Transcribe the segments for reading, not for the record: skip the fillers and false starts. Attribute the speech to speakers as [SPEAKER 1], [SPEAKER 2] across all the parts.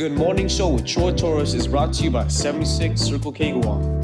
[SPEAKER 1] Good Morning Show with Troy Torres is brought to you by 76 Circle K Guam.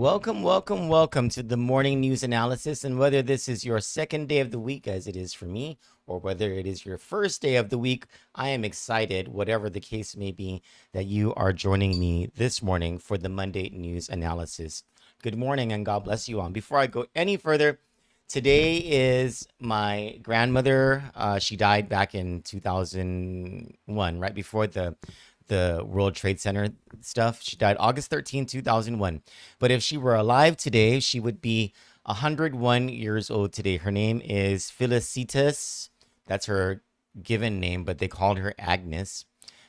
[SPEAKER 2] Welcome to the morning news analysis. And whether this is your second day of the week, as it is for me, or whether it is your first day of the week, I am excited, whatever the case may be, that you are joining me this morning for the Monday news analysis. Good morning and God bless you all. Before I go any further, today is my grandmother. She died back in 2001, right before the World Trade Center stuff. She died August 13, 2001. But if she were alive today, she would be 101 years old today. Her name is Felicitas. That's her given name, but they called her Agnes.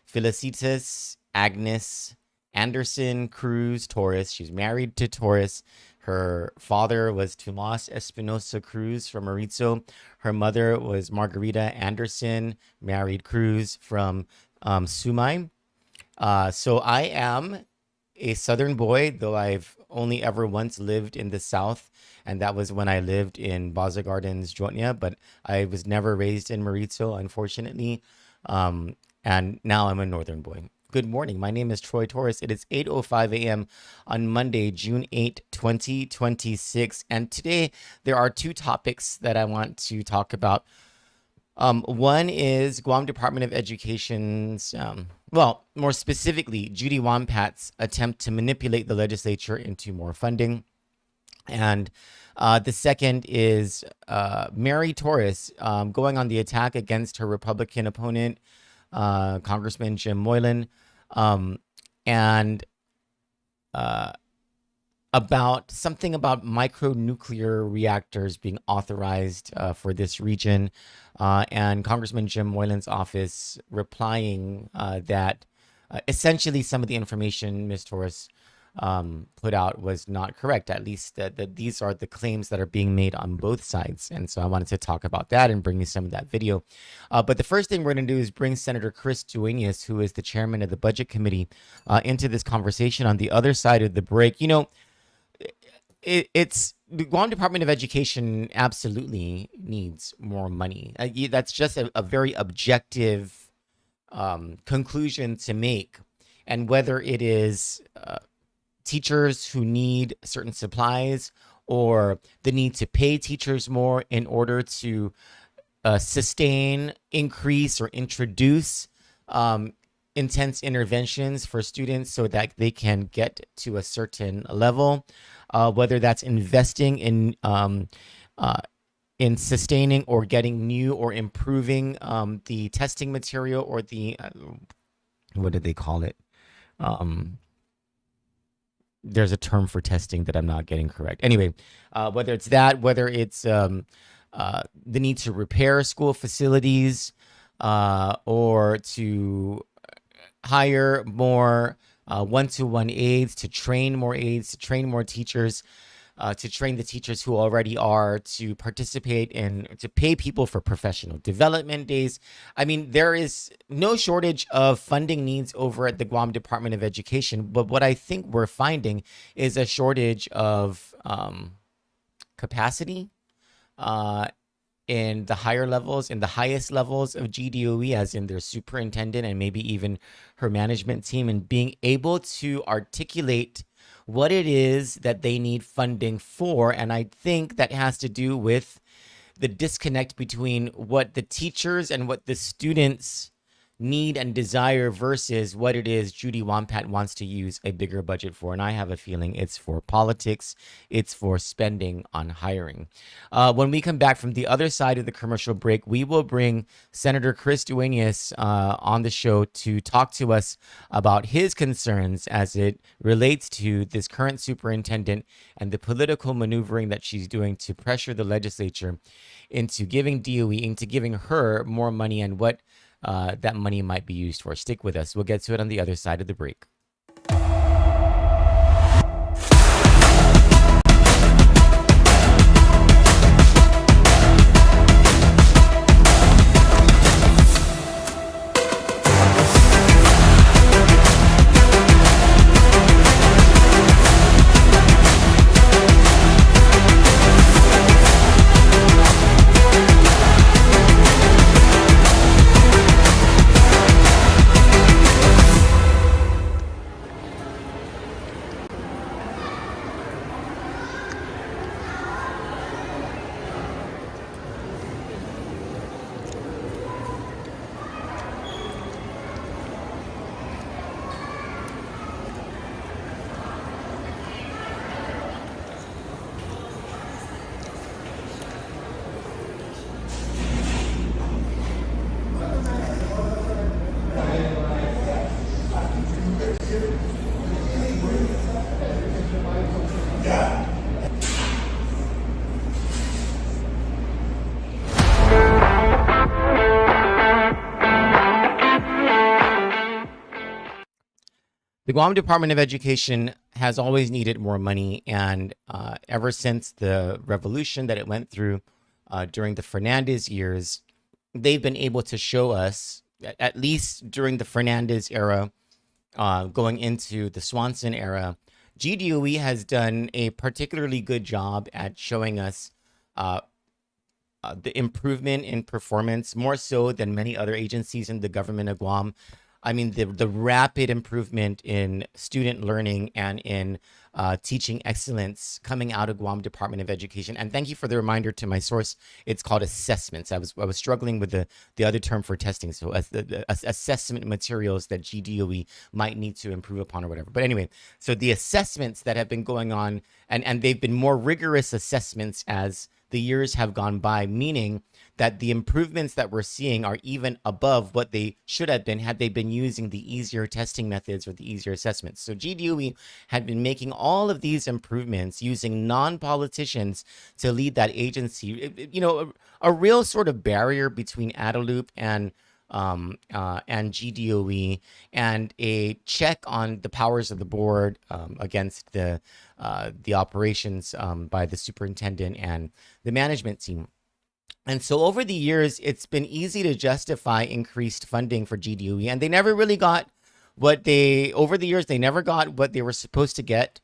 [SPEAKER 2] Felicitas Agnes Anderson Cruz Torres. She's married to Torres. Her father was Tomas Espinosa Cruz from Mauricio. Her mother was Margarita Anderson, married Cruz from Sumay. So I am a Southern boy, though I've only ever once lived in the South, and that was when I lived in Baza Gardens, Georgia, but I was never raised in Mauricio, unfortunately, and now I'm a Northern boy. Good morning. My name is Troy Torres. It is 8:05 a.m. on Monday, June 8, 2026, and today there are two topics that I want to talk about. One is Guam Department of Education's, more specifically, Judy Wampat's attempt to manipulate the legislature into more funding. And the second is Mary Torres going on the attack against her Republican opponent, Congressman Jim Moylan, and about something about micronuclear reactors being authorized for this region, and Congressman Jim Moylan's office replying that essentially some of the information Ms. Torres put out was not correct. At least that these are the claims that are being made on both sides. And so I wanted to talk about that and bring you some of that video. But the first thing we're going to do is bring Senator Chris Duenas, who is the chairman of the Budget Committee, into this conversation on the other side of the break. You know, it's the Guam Department of Education absolutely needs more money. That's just a very objective conclusion to make. And whether it is teachers who need certain supplies or the need to pay teachers more in order to sustain, increase, or introduce intense interventions for students so that they can get to a certain level, whether that's investing in sustaining or getting new or improving the testing material or the what do they call it? There's a term for testing that I'm not getting correct. Anyway, whether it's that, whether it's the need to repair school facilities or to hire more one-to-one aides, to train more aides, to train more teachers, to train the teachers who already are, to participate in, to pay people for professional development days. I mean, there is no shortage of funding needs over at the Guam Department of Education, but what I think we're finding is a shortage of capacity in the higher levels, in the highest levels of GDOE, as in their superintendent and maybe even her management team, and being able to articulate what it is that they need funding for. And I think that has to do with the disconnect between what the teachers and what the students need and desire versus what it is Judy Wampat wants to use a bigger budget for. And I have a feeling it's for politics. It's for spending on hiring. When we come back from the other side of the commercial break, we will bring Senator Chris Duenas on the show to talk to us about his concerns as it relates to this current superintendent and the political maneuvering that she's doing to pressure the legislature into giving DOE, into giving her more money, and what that money might be used for. Stick with us. We'll get to it on the other side of the break. The Guam Department of Education has always needed more money, and ever since the revolution that it went through during the Fernandez years, they've been able to show us, at least during the Fernandez era, going into the Swanson era, GDOE has done a particularly good job at showing us the improvement in performance, more so than many other agencies in the government of Guam. I mean, the rapid improvement in student learning and in teaching excellence coming out of Guam Department of Education. And thank you for the reminder to my source. It's called assessments. I was struggling with the other term for testing. So the assessment materials that GDOE might need to improve upon or whatever. But anyway, so the assessments that have been going on, and they've been more rigorous assessments as the years have gone by, meaning that the improvements that we're seeing are even above what they should have been had they been using the easier testing methods or the easier assessments. So GDOE had been making all of these improvements using non-politicians to lead that agency. You know, a real sort of barrier between Adelup and GDOE, and a check on the powers of the board against the operations by the superintendent and the management team. And so over the years, it's been easy to justify increased funding for GDOE, and they never really got over the years, they never got what they were supposed to get.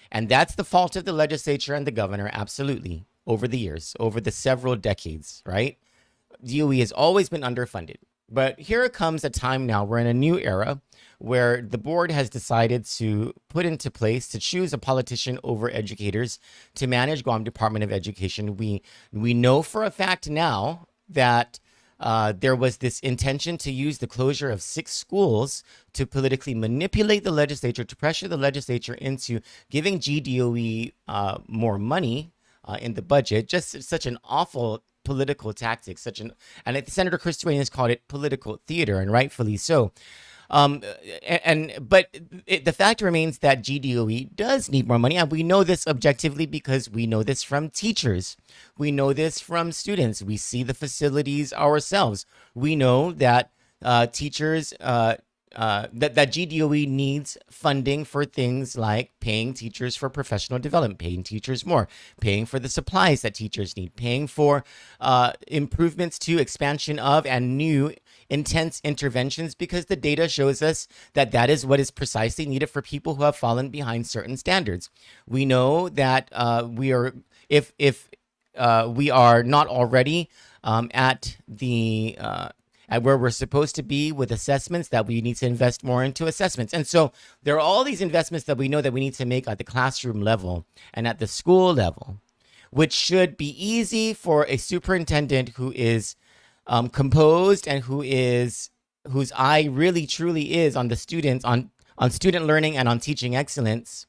[SPEAKER 2] And that's the fault of the legislature and the governor, absolutely, over the years, over the several decades, right? DOE has always been underfunded. But here comes a time now, we're in a new era where the board has decided to put into place, to choose a politician over educators to manage Guam Department of Education. We know for a fact now that there was this intention to use the closure of 6 schools to politically manipulate the legislature, to pressure the legislature into giving GDOE more money in the budget. Just such an awful political tactic, and Senator Chris Duenas called it political theater, and rightfully so. But the fact remains that GDOE does need more money, and we know this objectively because we know this from teachers. We know this from students. We see the facilities ourselves. We know that teachers that GDOE needs funding for things like paying teachers for professional development, paying teachers more, paying for the supplies that teachers need, paying for improvements to expansion of and new intense interventions, because the data shows us that that is what is precisely needed for people who have fallen behind certain standards. We know that we are, if we are not already at the at where we're supposed to be with assessments, that we need to invest more into assessments. And so there are all these investments that we know that we need to make at the classroom level and at the school level, which should be easy for a superintendent who is composed and who is whose eye really truly is on the students, on student learning and on teaching excellence,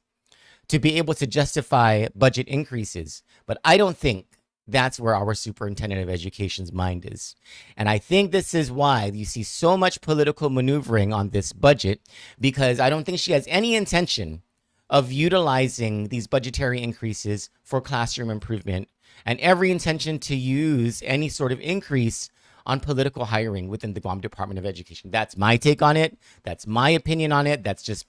[SPEAKER 2] to be able to justify budget increases. But I don't think that's where our superintendent of education's mind is. And I think this is why you see so much political maneuvering on this budget, because I don't think she has any intention of utilizing these budgetary increases for classroom improvement, and every intention to use any sort of increase on political hiring within the Guam Department of Education. That's my take on it. That's my opinion on it. That's just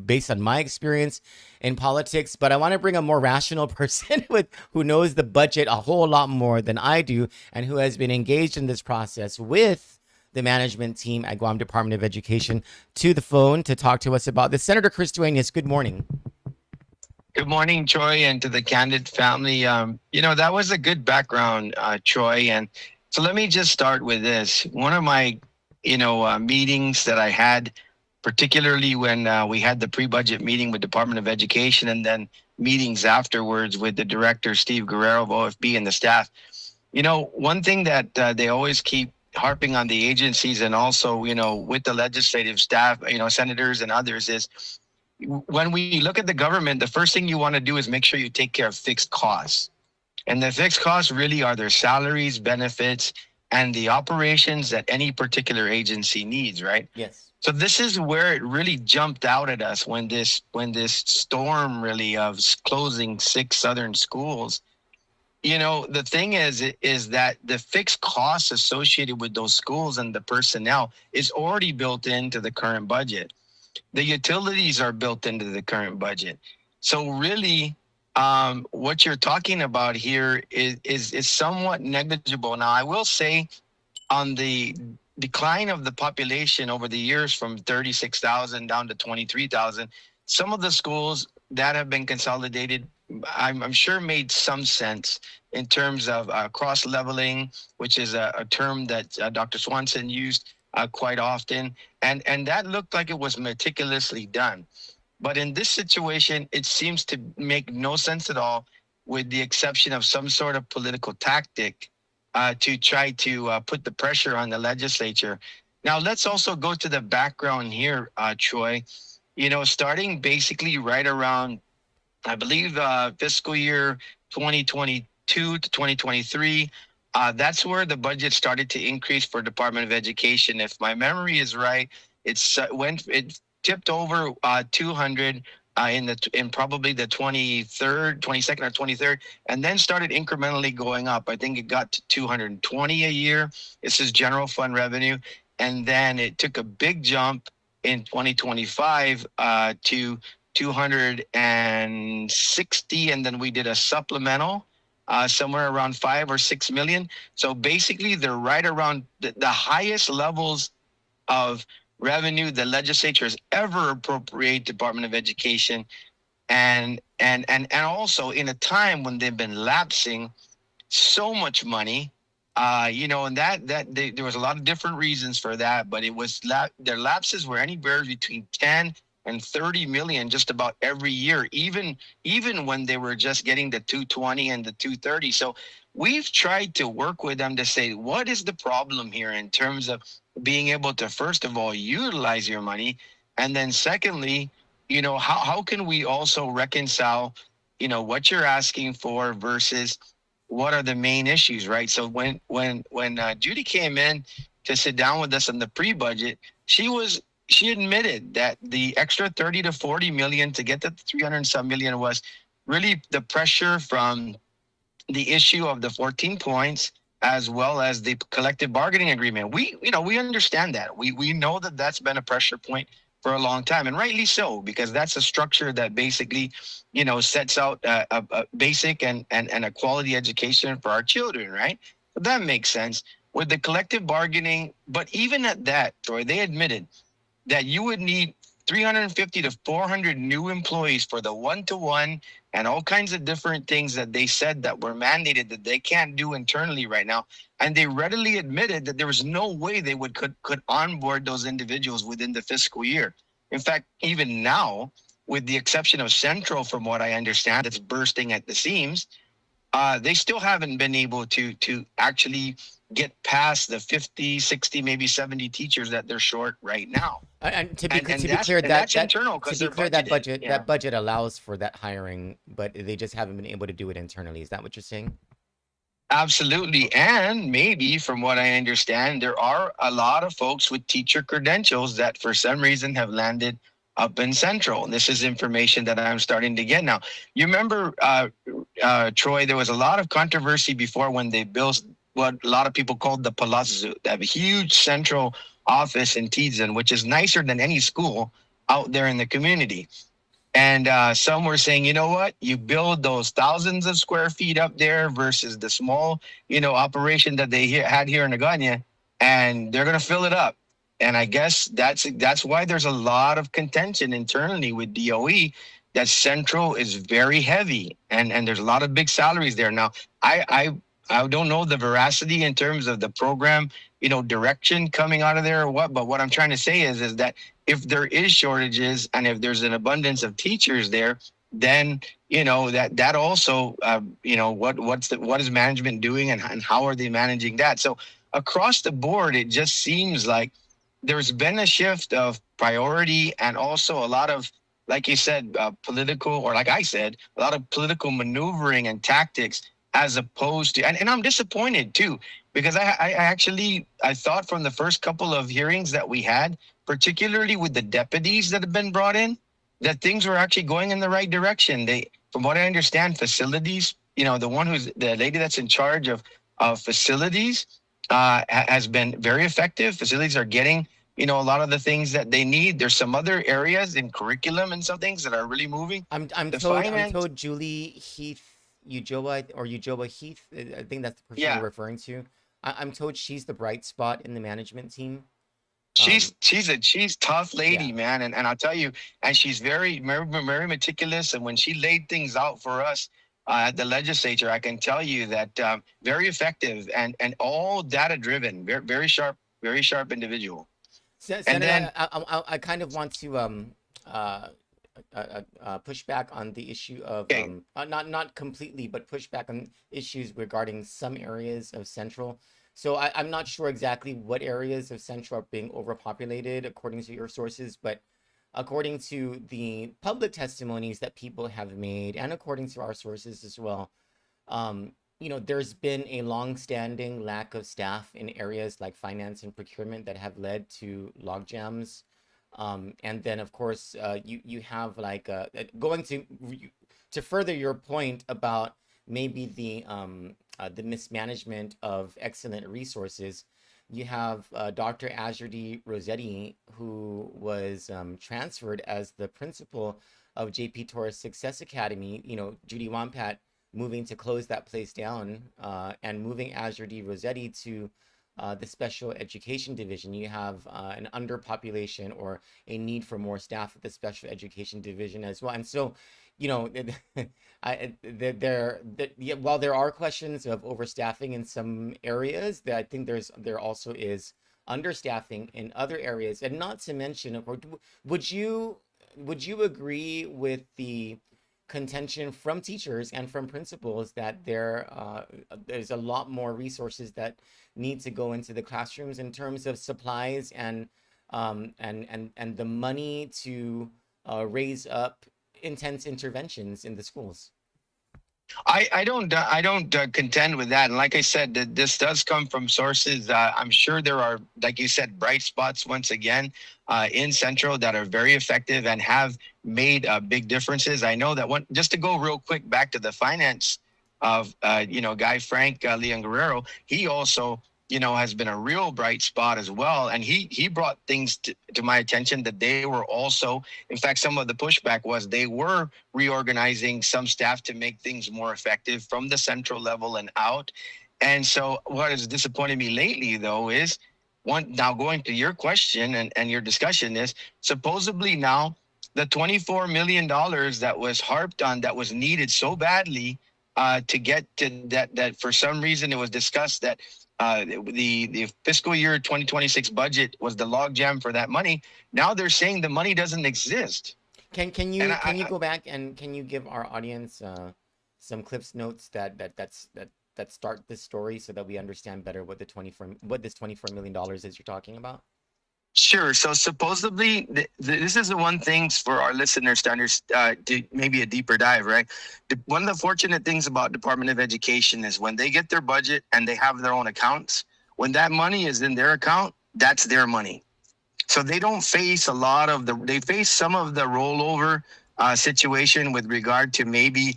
[SPEAKER 2] based on my experience in politics. But I want to bring a more rational person who knows the budget a whole lot more than I do, and who has been engaged in this process with the management team at Guam Department of Education, to the phone to talk to us about this. Senator Chris Duenas, good morning.
[SPEAKER 3] Good morning, Troy, and to the Kandit family. That was a good background, Troy. And so let me just start with this. One of my, meetings that I had, particularly when we had the pre-budget meeting with Department of Education, and then meetings afterwards with the director, Steve Guerrero of OFB, and the staff. One thing that they always keep harping on the agencies, and also, with the legislative staff, senators and others, is when we look at the government, the first thing you want to do is make sure you take care of fixed costs. And the fixed costs really are their salaries, benefits, and the operations that any particular agency needs, right?
[SPEAKER 2] Yes.
[SPEAKER 3] So this is where it really jumped out at us when this storm really of closing 6 southern schools. The thing is that the fixed costs associated with those schools and the personnel is already built into the current budget. The utilities are built into the current budget. So really, what you're talking about here is somewhat negligible. Now, I will say, on the decline of the population over the years from 36,000 down to 23,000, some of the schools that have been consolidated, I'm sure, made some sense in terms of cross-leveling, which is a term that Dr. Swanson used quite often. And that looked like it was meticulously done. But in this situation, it seems to make no sense at all, with the exception of some sort of political tactic to try to put the pressure on the legislature. Now, let's also go to the background here, Troy. Starting basically right around, I believe, fiscal year 2022 to 2023, that's where the budget started to increase for Department of Education. If my memory is right, it tipped over 200 in probably the 22nd or 23rd, and then started incrementally going up. I think it got to 220 a year. This is general fund revenue. And then it took a big jump in 2025 to 260. And then we did a supplemental somewhere around 5 or 6 million. So basically, they're right around the highest levels of revenue the legislature has ever appropriated Department of Education, and also in a time when they've been lapsing so much money, and there was a lot of different reasons for that, but it was their lapses were anywhere between 10 and 30 million just about every year, even when they were just getting the 220 and the 230. So we've tried to work with them to say, what is the problem here in terms of being able to, first of all, utilize your money, and then secondly, how can we also reconcile, what you're asking for versus what are the main issues, right? So when Judy came in to sit down with us on the pre-budget, she admitted that the extra 30 to 40 million to get to 300 and some million was really the pressure from the issue of the 14 points, as well as the collective bargaining agreement. We understand that. We know that that's been a pressure point for a long time, and rightly so, because that's a structure that basically, sets out a basic and a quality education for our children, right? But that makes sense with the collective bargaining. But even at that, Troy, they admitted that you would need 350 to 400 new employees for the one-to-one and all kinds of different things that they said that were mandated that they can't do internally right now. And they readily admitted that there was no way they could onboard those individuals within the fiscal year. In fact, even now, with the exception of Central, from what I understand, it's bursting at the seams, they still haven't been able to actually get past the 50, 60, maybe 70 teachers that they're short right now.
[SPEAKER 2] And to be
[SPEAKER 3] That's,
[SPEAKER 2] clear,
[SPEAKER 3] and that's internal
[SPEAKER 2] to
[SPEAKER 3] because
[SPEAKER 2] be
[SPEAKER 3] they're
[SPEAKER 2] clear,
[SPEAKER 3] budgeted.
[SPEAKER 2] that budget allows for that hiring, but they just haven't been able to do it internally. Is that what you're saying?
[SPEAKER 3] Absolutely. And maybe from what I understand, there are a lot of folks with teacher credentials that for some reason have landed up in Central. And this is information that I'm starting to get now. You remember, Troy, there was a lot of controversy before when they built what a lot of people called the Palazzo, that huge central office in Tizen, which is nicer than any school out there in the community. And some were saying, you know what, you build those thousands of square feet up there versus the small, operation that they had here in Naganya, and they're going to fill it up. And I guess that's why there's a lot of contention internally with DOE that Central is very heavy, and there's a lot of big salaries there. Now, I don't know the veracity in terms of the program, direction coming out of there or what, but what I'm trying to say is that if there is shortages and if there's an abundance of teachers there, then that also what is management doing and how are they managing that? So across the board, it just seems like there's been a shift of priority and also a lot of, like you said, political, or like I said, a lot of political maneuvering and tactics, as opposed to, and I'm disappointed too, because I thought from the first couple of hearings that we had, particularly with the deputies that have been brought in, that things were actually going in the right direction. They, from what I understand, facilities, the lady that's in charge of facilities has been very effective. Facilities are getting, a lot of the things that they need. There's some other areas in curriculum and some things that are really moving.
[SPEAKER 2] I'm told Julie Heath, Ujoba Heath, I think that's the person you're referring to. I'm told she's the bright spot in the management team.
[SPEAKER 3] She's tough lady, man, and I'll tell you, and she's very meticulous. And when she laid things out for us at the legislature, I can tell you that very effective and all data driven, very sharp individual.
[SPEAKER 2] Senator, and then I kind of want to push back on the issue of not completely, but push back on issues regarding some areas of Central. So I'm not sure exactly what areas of Central are being overpopulated according to your sources, but according to the public testimonies that people have made, and according to our sources as well, there's been a long-standing lack of staff in areas like finance and procurement that have led to logjams. And then, of course, you have like going to further your point about maybe the mismanagement of excellent resources. You have Dr. Azurdi Rossetti, who was transferred as the principal of JP Torres Success Academy. Judy Wampat moving to close that place down and moving Azurdi Rossetti to the special education division. You have an underpopulation or a need for more staff at the special education division as well. And so, while there are questions of overstaffing in some areas, that I think there also is understaffing in other areas. And not to mention, of course, would you agree with the contention from teachers and from principals that there's a lot more resources that need to go into the classrooms in terms of supplies and the money to raise up intense interventions in the schools?
[SPEAKER 3] I don't contend with that. And like I said, this does come from sources. I'm sure there are, like you said, bright spots once again in Central that are very effective and have made big differences. I know that one, just to go real quick back to the finance of, Guy Frank Leon Guerrero, he also, has been a real bright spot as well. And he brought things to my attention that they were also, in fact, some of the pushback was they were reorganizing some staff to make things more effective from the central level and out. And so what has disappointed me lately, though, is now going to your question and your discussion is supposedly now the $24 million that was harped on, that was needed so badly to get to that for some reason it was discussed that the fiscal year 2026 budget was the logjam for that money. Now they're saying the money doesn't exist.
[SPEAKER 2] Can you go back and can you give our audience some clips notes that that start this story so that we understand better what this $24 million is you're talking about?
[SPEAKER 3] Sure. So supposedly, this is the one thing for our listeners to understand, to maybe a deeper dive, right? One of the fortunate things about Department of Education is when they get their budget and they have their own accounts, when that money is in their account, that's their money. So they don't face they face some of the rollover situation with regard to maybe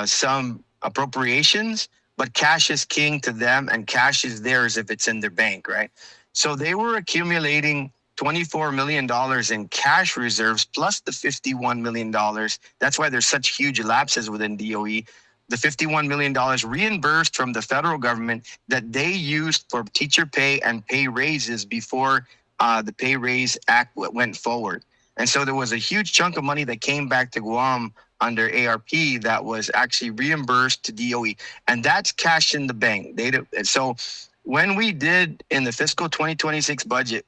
[SPEAKER 3] some appropriations, but cash is king to them and cash is theirs if it's in their bank, right? So they were accumulating $24 million in cash reserves plus the $51 million. That's why there's such huge lapses within DOE. The $51 million reimbursed from the federal government that they used for teacher pay and pay raises before the Pay Raise Act went forward. And so there was a huge chunk of money that came back to Guam under ARP that was actually reimbursed to DOE. And that's cash in the bank. So when we did in the fiscal 2026 budget,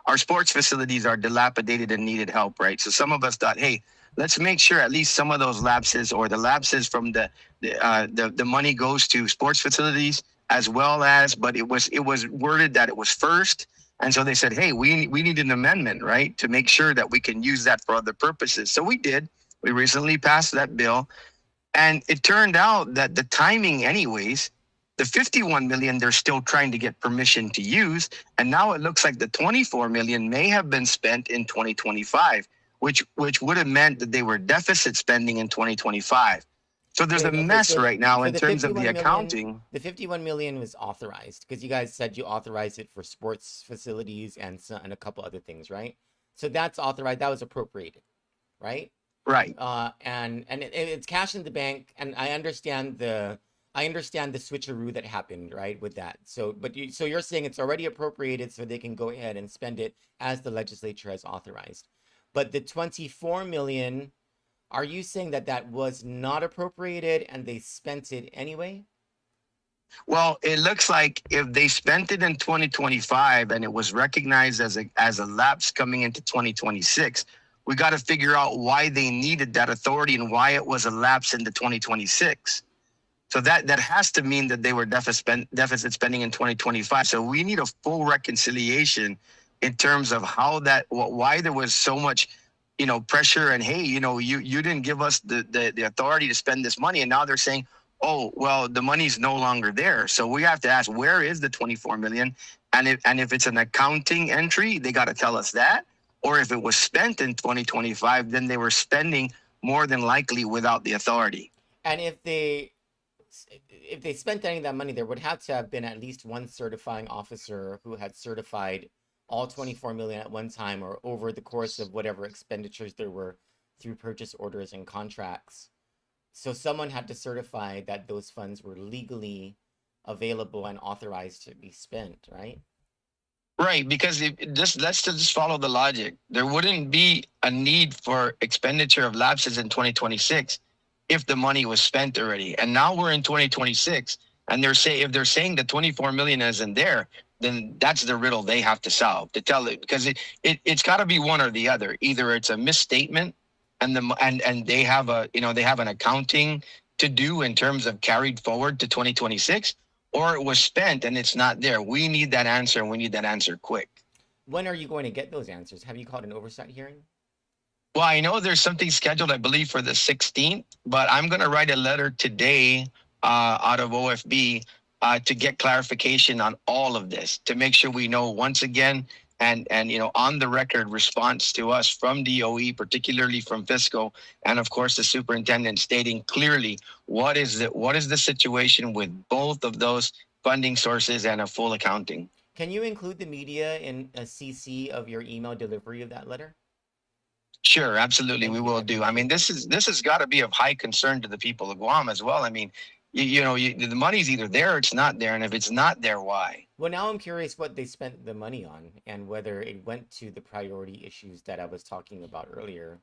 [SPEAKER 3] our sports facilities are dilapidated and needed help, right? So some of us thought, hey, let's make sure at least some of those lapses or the lapses from the money goes to sports facilities as well as, but it was worded that it was first. And so they said, hey, we need an amendment, right, to make sure that we can use that for other purposes. So we did. We recently passed that bill. And it turned out that the timing anyways, the $51 million, they're still trying to get permission to use. And now it looks like the $24 million may have been spent in 2025, which would have meant that they were deficit spending in 2025. So there's a mess right now in terms of the accounting.
[SPEAKER 2] The $51 million was authorized because you guys said you authorized it for sports facilities and a couple other things, right? So that's authorized. That was appropriated, right?
[SPEAKER 3] Right.
[SPEAKER 2] And it's cash in the bank, and I understand the switcheroo that happened, right, with that. So you're saying it's already appropriated so they can go ahead and spend it as the legislature has authorized. But the $24 million, are you saying that was not appropriated and they spent it anyway?
[SPEAKER 3] Well, it looks like if they spent it in 2025 and it was recognized as a lapse coming into 2026, we got to figure out why they needed that authority and why it was a lapse into 2026. So that has to mean that they were deficit spending in 2025. So we need a full reconciliation in terms of why there was so much, pressure and, hey, you didn't give us the authority to spend this money. And now they're saying, oh, well, the money's no longer there. So we have to ask, where is the $24 million? And if it's an accounting entry, they got to tell us that. Or if it was spent in 2025, then they were spending more than likely without the authority.
[SPEAKER 2] And if they spent any of that money, there would have to have been at least one certifying officer who had certified all 24 million at one time or over the course of whatever expenditures there were through purchase orders and contracts. So someone had to certify that those funds were legally available and authorized to be spent, right?
[SPEAKER 3] Right, because let's just follow the logic. There wouldn't be a need for expenditure of lapses in 2026 if the money was spent already. And now we're in 2026, and if they're saying the 24 million isn't there, then that's the riddle they have to solve to tell it, because it's got to be one or the other. Either it's a misstatement, and they have an accounting to do in terms of carried forward to 2026. Or it was spent and it's not there. We need that answer, and we need that answer quick.
[SPEAKER 2] When are you going to get those answers? Have you called an oversight hearing?
[SPEAKER 3] Well, I know there's something scheduled, I believe, for the 16th, but I'm going to write a letter today out of OFB to get clarification on all of this, to make sure we know once again, and on the record response to us from DOE, particularly from Fiscal, and of course the superintendent, stating clearly what is the situation with both of those funding sources and a full accounting.
[SPEAKER 2] Can you include the media in a CC of your email delivery of that letter?
[SPEAKER 3] Sure, absolutely, we will do. I mean, this has got to be of high concern to the people of Guam as well. I mean, the money's either there or it's not there, and if it's not there, why?
[SPEAKER 2] Well, now I'm curious what they spent the money on and whether it went to the priority issues that I was talking about earlier.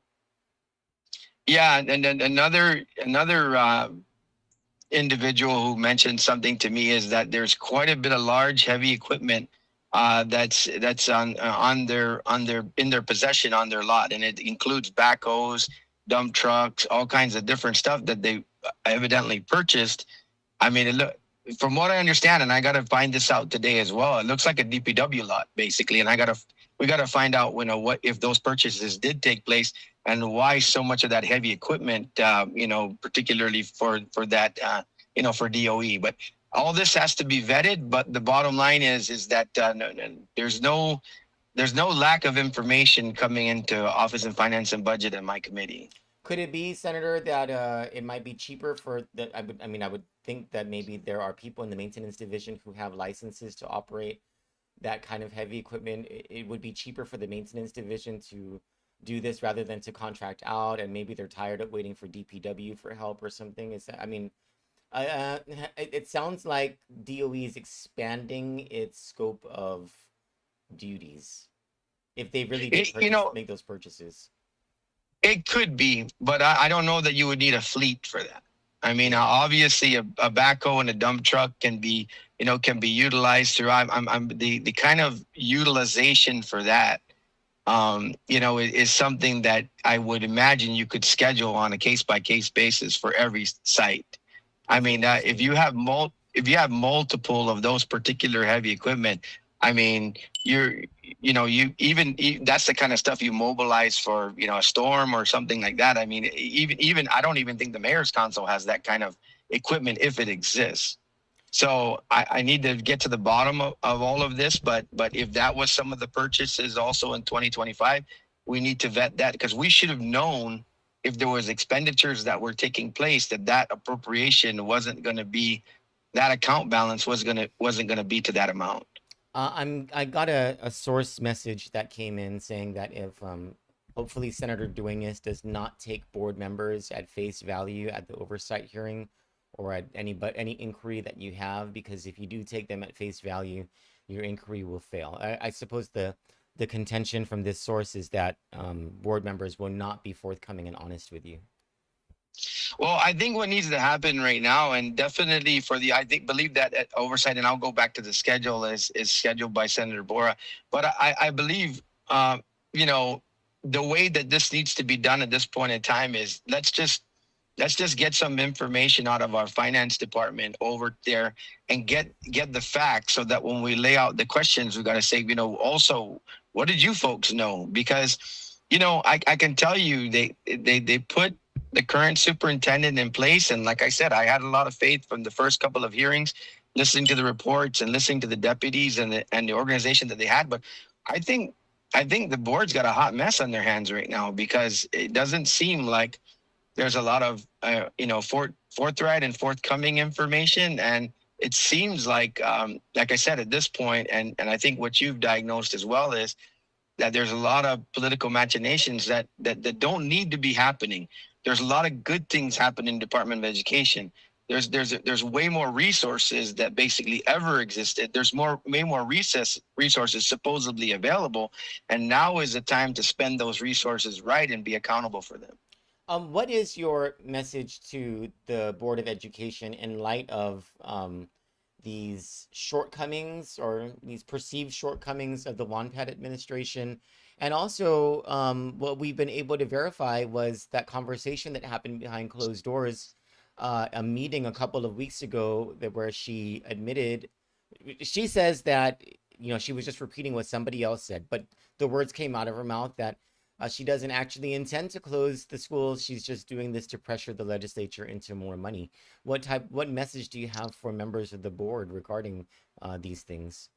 [SPEAKER 3] Yeah, and then another individual who mentioned something to me is that there's quite a bit of large, heavy equipment that's in their possession on their lot, and it includes backhoes, dump trucks, all kinds of different stuff that they evidently purchased. I mean, from what I understand, and I got to find this out today as well, it looks like a DPW lot basically, and we got to find out, what if those purchases did take place, and why so much of that heavy equipment, particularly for that, for DOE. But all this has to be vetted. But the bottom line is that there's no lack of information coming into Office of Finance and Budget and my committee.
[SPEAKER 2] Could it be, Senator, that it might be cheaper for that? I would think that maybe there are people in the maintenance division who have licenses to operate that kind of heavy equipment. It would be cheaper for the maintenance division to do this rather than to contract out, and maybe they're tired of waiting for DPW for help or something. Is that, it sounds like DOE is expanding its scope of duties if they really did make those purchases.
[SPEAKER 3] It could be, but I don't know that you would need a fleet for that. Obviously, a backhoe and a dump truck can be utilized through. I'm the kind of utilization for that, is something that I would imagine you could schedule on a case by case basis for every site. If you have multiple of those particular heavy equipment, that's the kind of stuff you mobilize for, a storm or something like that. Even I don't even think the Mayor's Council has that kind of equipment if it exists. So I need to get to the bottom of all of this. But if that was some of the purchases also in 2025, we need to vet that, because we should have known if there was expenditures that were taking place, that appropriation wasn't going to be, that account balance wasn't going to be to that amount.
[SPEAKER 2] I got a source message that came in saying that if hopefully Senator Duenas does not take board members at face value at the oversight hearing or at any inquiry that you have, because if you do take them at face value, your inquiry will fail. I suppose the contention from this source is that board members will not be forthcoming and honest with you.
[SPEAKER 3] Well, I think what needs to happen right now, and definitely believe that at oversight, and I'll go back to the schedule, is scheduled by Senator Borah. But I believe, the way that this needs to be done at this point in time is let's just get some information out of our finance department over there and get the facts, so that when we lay out the questions, we got to say, also, what did you folks know? Because, I can tell you they put the current superintendent in place. And like I said, I had a lot of faith from the first couple of hearings, listening to the reports and listening to the deputies and the organization that they had. But I think the board's got a hot mess on their hands right now, because it doesn't seem like there's a lot of, forthright and forthcoming information. And it seems like I said, at this point, and I think what you've diagnosed as well, is that there's a lot of political machinations that don't need to be happening. There's a lot of good things happening in the Department of Education. There's way more resources that basically ever existed. There's way more resources supposedly available, and now is the time to spend those resources right and be accountable for them.
[SPEAKER 2] What is your message to the Board of Education in light of these shortcomings, or these perceived shortcomings of the WANPAD administration? And also, what we've been able to verify was that conversation that happened behind closed doors, a meeting a couple of weeks ago where she admitted, she says that, she was just repeating what somebody else said, but the words came out of her mouth that she doesn't actually intend to close the schools. She's just doing this to pressure the legislature into more money. What message do you have for members of the board regarding these things?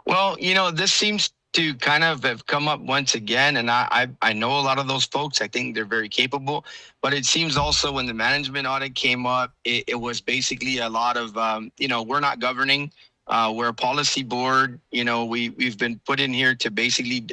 [SPEAKER 3] Well, this seems to kind of have come up once again, and I know a lot of those folks. I think they're very capable, but it seems also when the management audit came up, it was basically a lot of, we're not governing. We're a policy board. We've been put in here to basically,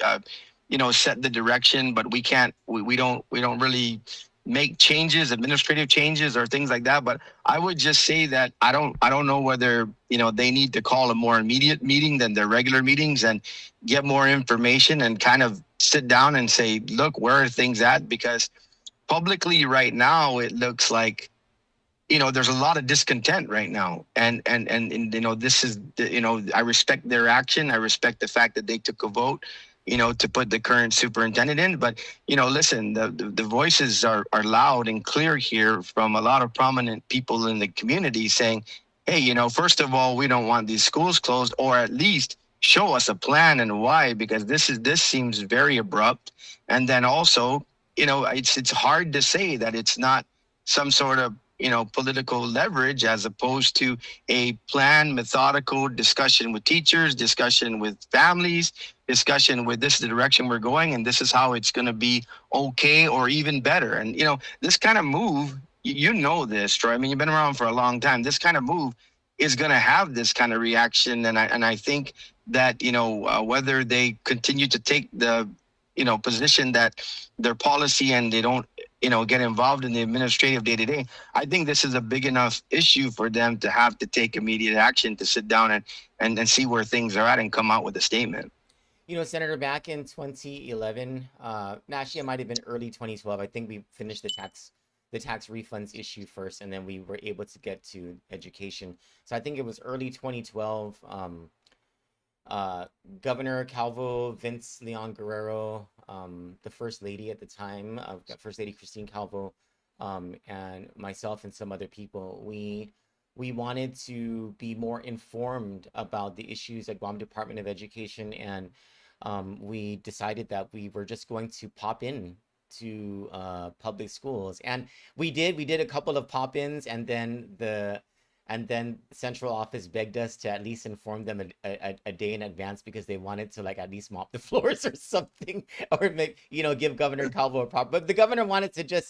[SPEAKER 3] set the direction, but we don't really make changes, administrative changes or things like that. But I would just say that I don't know whether, they need to call a more immediate meeting than their regular meetings and get more information and kind of sit down and say, look, where are things at? Because publicly right now, it looks like, there's a lot of discontent right now. And this is, I respect their action. I respect the fact that they took a vote, to put the current superintendent in. But, listen, the voices are loud and clear here from a lot of prominent people in the community saying, hey, first of all, we don't want these schools closed, or at least show us a plan and why, because this seems very abrupt. And then also, it's hard to say that it's not some sort of political leverage, as opposed to a planned, methodical discussion with teachers, discussion with families, discussion with, this is the direction we're going, and this is how it's going to be okay or even better. And this kind of move, you know this, Troy. I mean, you've been around for a long time. This kind of move is going to have this kind of reaction, and I think that whether they continue to take the position that their policy, and they don't get involved in the administrative day to day, I think this is a big enough issue for them to have to take immediate action, to sit down and see where things are at and come out with a statement.
[SPEAKER 2] Senator, back in 2011, actually it might have been early 2012. I think we finished the tax refunds issue first, and then we were able to get to education. So I think it was early 2012. Governor Calvo, Vince Leon Guerrero, the First Lady at the time, First Lady Christine Calvo, and myself and some other people, we wanted to be more informed about the issues at Guam Department of Education, and we decided that we were just going to pop in to public schools, and we did a couple of pop-ins, and then the central office begged us to at least inform them a day in advance, because they wanted to at least mop the floors or something, or give Governor Calvo a prop. But the governor wanted to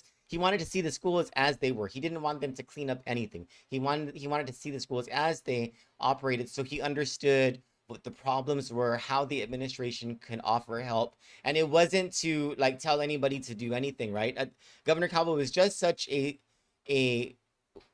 [SPEAKER 2] see the schools as they were. He didn't want them to clean up anything. He wanted to see the schools as they operated, so he understood what the problems were, how the administration can offer help. And it wasn't to tell anybody to do anything, right? Governor Calvo was just such a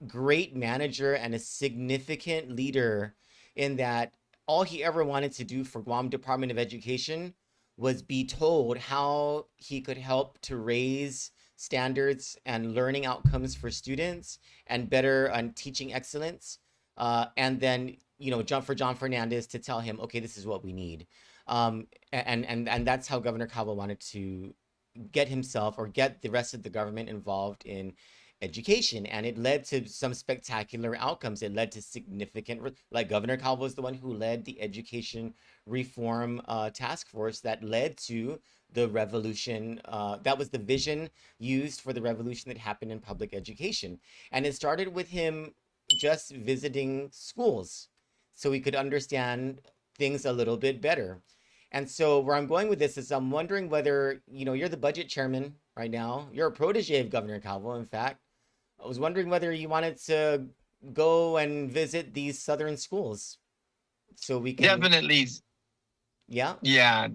[SPEAKER 2] great manager and a significant leader, in that all he ever wanted to do for Guam Department of Education was be told how he could help to raise standards and learning outcomes for students, and better on teaching excellence, and then John Fernandez to tell him, okay, this is what we need, and that's how Governor Calvo wanted to get himself, or get the rest of the government, involved in education. And it led to some spectacular outcomes. It led to significant, Governor Calvo is the one who led the education reform task force that led to the revolution. That was the vision used for the revolution that happened in public education. And it started with him just visiting schools, so we could understand things a little bit better. And so where I'm going with this is, I'm wondering whether, you're the budget chairman right now. You're a protege of Governor Calvo, in fact. I was wondering whether you wanted to go and visit these southern schools, so we can...
[SPEAKER 3] Definitely.
[SPEAKER 2] Yeah.
[SPEAKER 3] Yeah,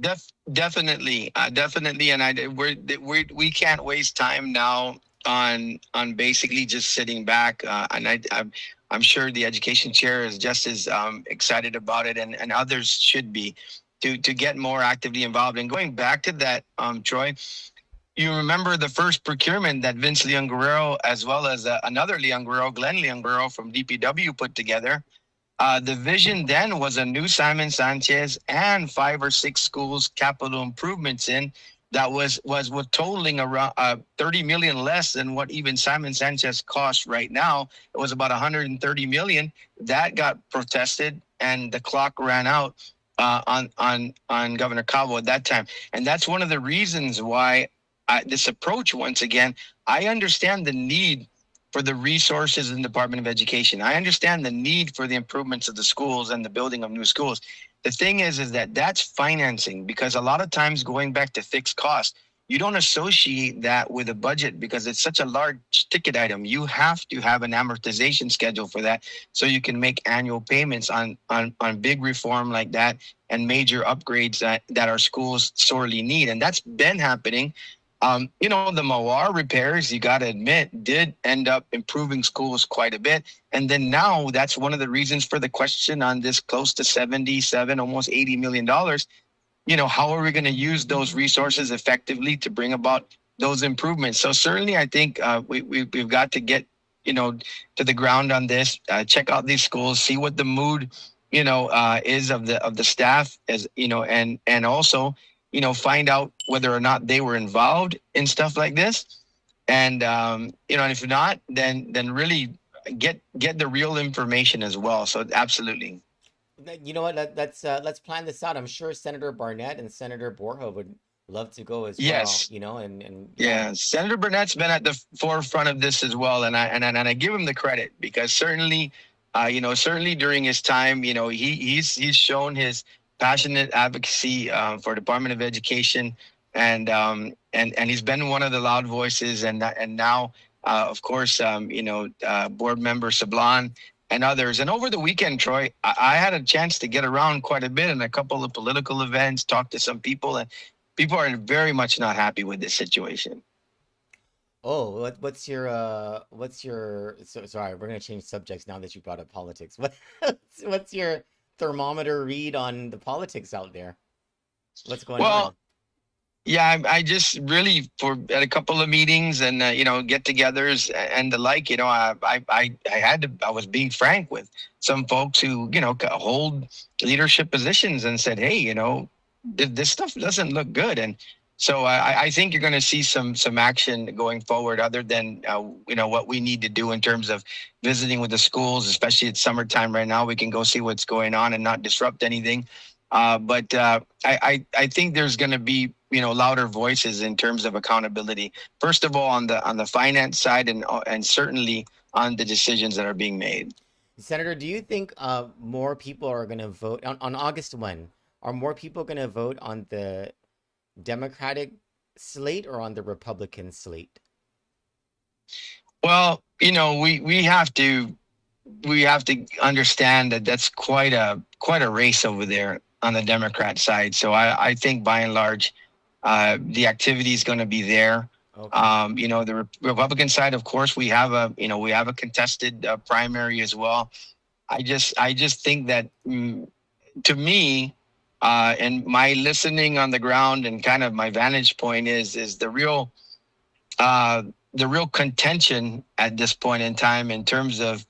[SPEAKER 3] definitely. Definitely. And we can't waste time now on basically just sitting back. And I'm sure the education chair is just as excited about it, and others should be, to get more actively involved. And going back to that, Troy, you remember the first procurement that Vince Leon Guerrero, as well as another Leon Guerrero, Glenn Leon Guerrero from DPW, put together. The vision then was a new Simon Sanchez and 5 or 6 schools capital improvements in, that was totaling around 30 million less than what even Simon Sanchez costs right now. It was about 130 million. That got protested, and the clock ran out on Governor Calvo at that time. And that's one of the reasons why this approach, once again, I understand the need for the resources in the Department of Education. I understand the need for the improvements of the schools and the building of new schools. The thing is that that's financing, because a lot of times, going back to fixed costs, you don't associate that with a budget, because it's such a large ticket item. You have to have an amortization schedule for that, so you can make annual payments on big reform like that, and major upgrades that our schools sorely need. And that's been happening. The Mawar repairs, you got to admit, did end up improving schools quite a bit. And then now that's one of the reasons for the question on this close to 77, almost $80 million. How are we going to use those resources effectively to bring about those improvements? So certainly, I think we've got to get, to the ground on this, check out these schools, see what the mood, is of the staff, as, and also, find out whether or not they were involved in stuff like this. And, and if not, then really get the real information as well. So absolutely.
[SPEAKER 2] You know what? Let's plan this out. I'm sure Senator Barnett and Senator Borja would love to go as well.
[SPEAKER 3] Yes.
[SPEAKER 2] You know, and
[SPEAKER 3] Yeah, Senator Burnett's been at the forefront of this as well, and I give him the credit because certainly, certainly during his time, he's shown his passionate advocacy for Department of Education, and he's been one of the loud voices, and now, of course, board member Sablan and others. And over the weekend, Troy, I had a chance to get around quite a bit in a couple of political events, talk to some people, and people are very much not happy with this situation.
[SPEAKER 2] Oh, what's your so sorry, we're gonna change subjects now that you brought up politics. What's your thermometer read on the politics out there? What's going on?
[SPEAKER 3] Well, yeah, I just really at a couple of meetings and get-togethers and the like. I was being frank with some folks who hold leadership positions and said, hey, this stuff doesn't look good. And so I think you're going to see some action going forward, other than what we need to do in terms of visiting with the schools, especially it's summertime right now. We can go see what's going on and not disrupt anything. But I think there's going to be louder voices in terms of accountability. First of all, on the finance side, and certainly on the decisions that are being made.
[SPEAKER 2] Senator, do you think more people are going to vote on August 1? Are more people going to vote on the Democratic slate or on the Republican slate?
[SPEAKER 3] Well, we have to understand that that's quite a race over there on the Democrat side. So I think by and large, the activity is going to be there.
[SPEAKER 2] Okay.
[SPEAKER 3] The Republican side, of course, we have a contested primary as well. I just think that to me. And my listening on the ground and kind of my vantage point is the real contention at this point in time in terms of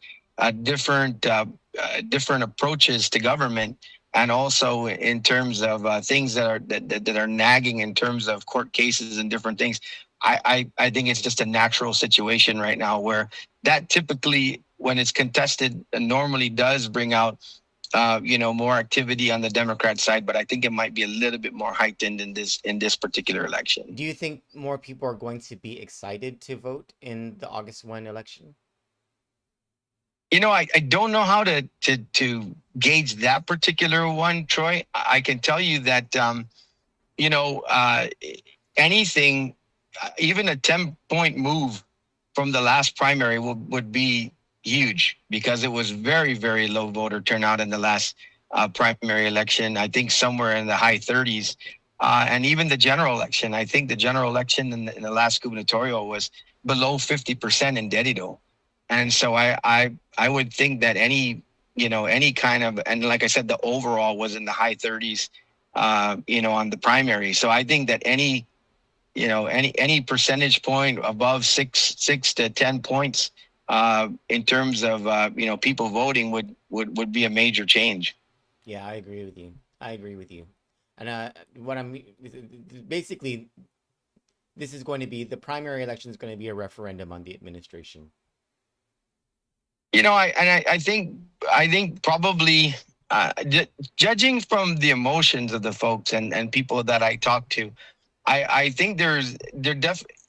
[SPEAKER 3] different approaches to government, and also in terms of things that are nagging in terms of court cases and different things. I think it's just a natural situation right now where that typically, when it's contested, normally does bring out more activity on the Democrat side, but I think it might be a little bit more heightened in this particular election.
[SPEAKER 2] Do you think more people are going to be excited to vote in the August 1 election?
[SPEAKER 3] I don't know how to gauge that particular one, Troy. I can tell you that anything, even a 10-point move from the last primary would be huge, because it was very, very low voter turnout in the last primary election. I think somewhere in the high 30s, and even the general election. I think the general election in the last gubernatorial was below 50% in Dedido, and so I would think that any kind of, and like I said, the overall was in the high 30s, on the primary. So I think that any percentage point above 6 to 10 points. In terms of people voting would be a major change.
[SPEAKER 2] Yeah, I agree with you. And what I'm basically, this is going to be, the primary election is going to be a referendum on the administration.
[SPEAKER 3] I think probably judging from the emotions of the folks and people that I talk to, I think there's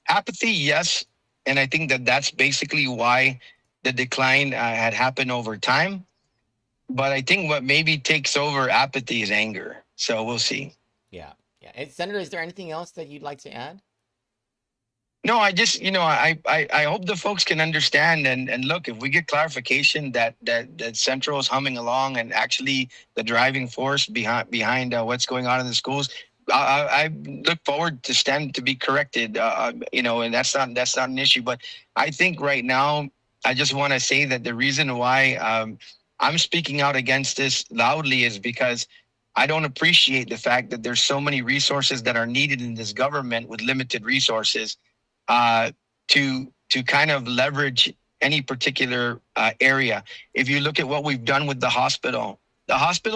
[SPEAKER 3] apathy, yes. And I think that's basically why the decline had happened over time. But I think what maybe takes over apathy is anger. So we'll see.
[SPEAKER 2] Yeah. And Senator, is there anything else that you'd like to add?
[SPEAKER 3] No, I just, I hope the folks can understand and look, if we get clarification that Central is humming along and actually the driving force behind what's going on in the schools, I look forward to be corrected, and that's not an issue. But I think right now, I just want to say that the reason why I'm speaking out against this loudly is because I don't appreciate the fact that there's so many resources that are needed in this government with limited resources to kind of leverage any particular area. If you look at what we've done with the hospital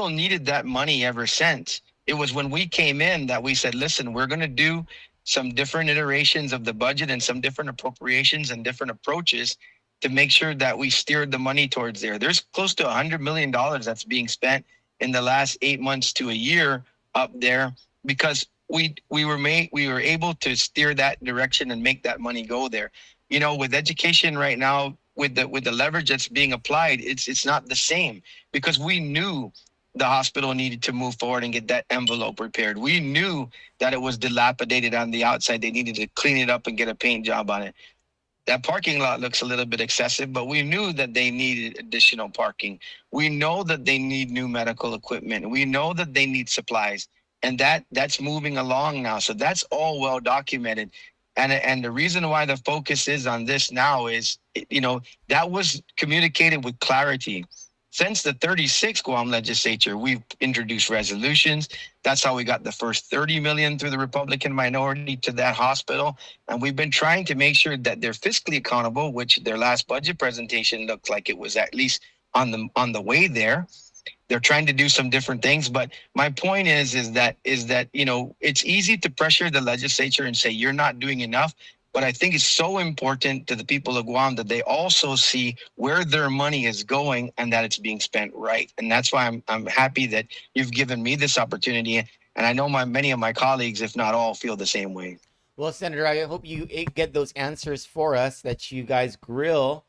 [SPEAKER 3] needed that money ever since. It was when we came in that we said, listen, we're going to do some different iterations of the budget and some different appropriations and different approaches to make sure that we steered the money towards there. There's close to $100 million that's being spent in the last 8 months to a year up there because we were able to steer that direction and make that money go there. You know, with education right now, with the leverage that's being applied, it's not the same because we knew the hospital needed to move forward and get that envelope repaired. We knew that it was dilapidated on the outside. They needed to clean it up and get a paint job on it. That parking lot looks a little bit excessive, but we knew that they needed additional parking. We know that they need new medical equipment. We know that they need supplies, and that's moving along now. So that's all well documented. And the reason why the focus is on this now is, you know, that was communicated with clarity. Since the 36th Guam legislature, we've introduced resolutions. That's how we got the first $30 million through the Republican minority to that hospital. And we've been trying to make sure that they're fiscally accountable, which their last budget presentation looked like it was at least on the way there. They're trying to do some different things. But my point is that, you know, it's easy to pressure the legislature and say, you're not doing enough. But I think it's so important to the people of Guam that they also see where their money is going and that it's being spent right. And that's why I'm happy that you've given me this opportunity. And I know many of my colleagues, if not all, feel the same way.
[SPEAKER 2] Well, Senator, I hope you get those answers for us, that you guys grill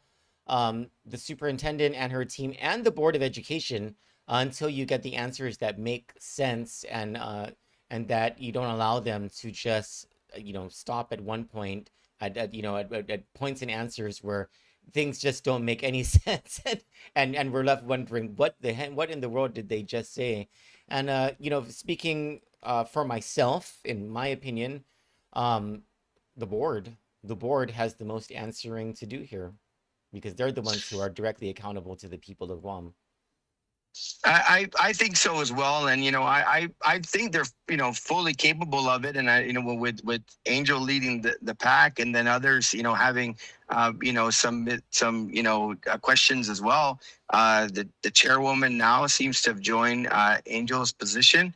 [SPEAKER 2] the superintendent and her team and the Board of Education until you get the answers that make sense, and that you don't allow them to just stop at one point at points and answers where things just don't make any sense, and we're left wondering what in the world did they just say. And speaking for myself, in my opinion, the board has the most answering to do here, because they're the ones who are directly accountable to the people of Guam.
[SPEAKER 3] I think so as well, and I think they're fully capable of it, and with Angel leading the pack, and then others having some questions as well. The chairwoman now seems to have joined Angel's position,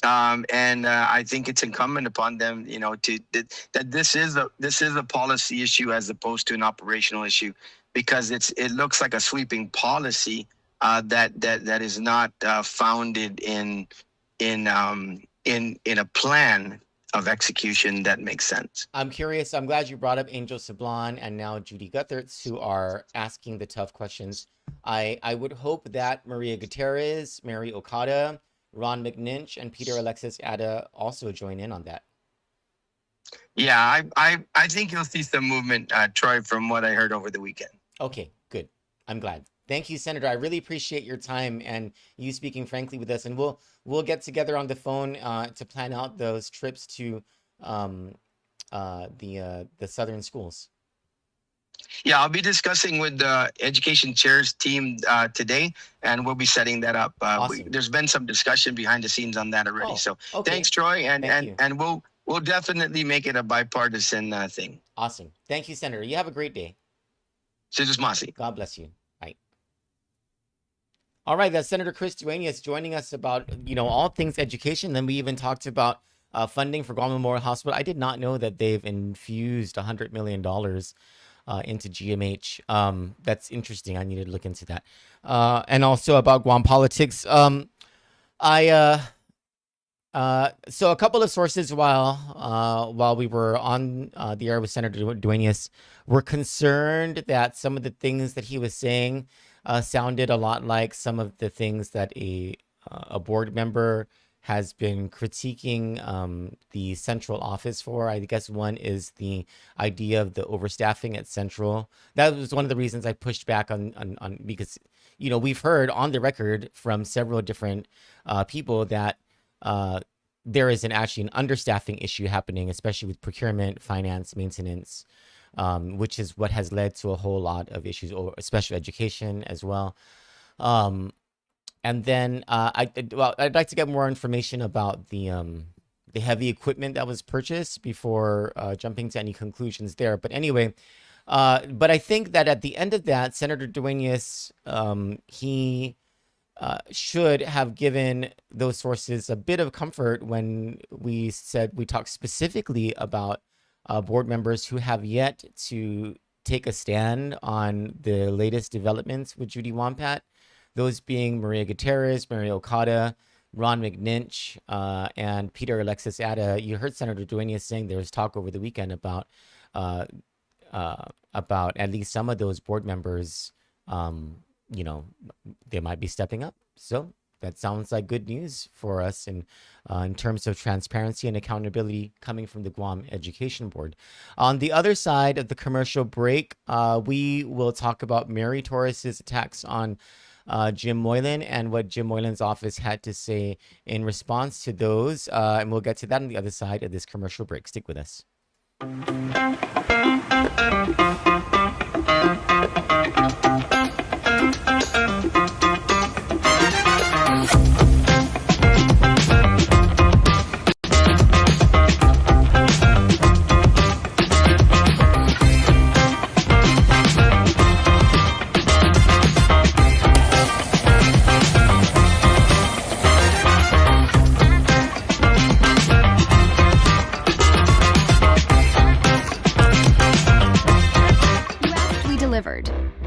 [SPEAKER 3] and I think it's incumbent upon them that this is a policy issue as opposed to an operational issue, because it looks like a sweeping policy. That is not founded in a plan of execution that makes sense.
[SPEAKER 2] I'm curious. I'm glad you brought up Angel Sablan and now Judy Guthertz, who are asking the tough questions. I would hope that Maria Gutierrez, Mary Okada, Ron McNinch, and Peter Alexis Ada also join in on that.
[SPEAKER 3] Yeah, I think you'll see some movement, Troy, from what I heard over the weekend.
[SPEAKER 2] Okay, good. I'm glad. Thank you, Senator. I really appreciate your time and you speaking frankly with us. And we'll get together on the phone to plan out those trips to the southern schools.
[SPEAKER 3] Yeah, I'll be discussing with the education chairs team today, and we'll be setting that up.
[SPEAKER 2] Awesome.
[SPEAKER 3] There's been some discussion behind the scenes on that already. So okay. Thanks, Troy, and we'll definitely make it a bipartisan thing.
[SPEAKER 2] Awesome. Thank you, Senator. You have a great day.
[SPEAKER 3] Sizus Masi.
[SPEAKER 2] God bless you. Bye. All right, that's Senator Chris Duenas joining us about all things education. Then we even talked about funding for Guam Memorial Hospital. I did not know that they've infused $100 million into GMH. That's interesting. I needed to look into that. And also about Guam politics. So a couple of sources while we were on the air with Senator Duenas were concerned that some of the things that he was saying sounded a lot like some of the things that a board member has been critiquing the central office for. I guess one is the idea of the overstaffing at Central. That was one of the reasons I pushed back on because we've heard on the record from several different people that there is actually an understaffing issue happening, especially with procurement, finance, maintenance, which is what has led to a whole lot of issues, or special education as well. And then I'd like to get more information about the heavy equipment that was purchased before jumping to any conclusions there. But anyway, but I think that at the end of that, Senator Duenas, he should have given those sources a bit of comfort when we talked specifically about board members who have yet to take a stand on the latest developments with Judy Wampat, those being Maria Gutierrez, Mary Okada, Ron McNinch, and Peter Alexis Atta. You heard Senator Duenas saying there was talk over the weekend about at least some of those board members, they might be stepping up. So that sounds like good news for us in terms of transparency and accountability coming from the Guam Education Board. On the other side of the commercial break, we will talk about Mary Torres' attacks on Jim Moylan and what Jim Moylan's office had to say in response to those. And we'll get to that on the other side of this commercial break. Stick with us.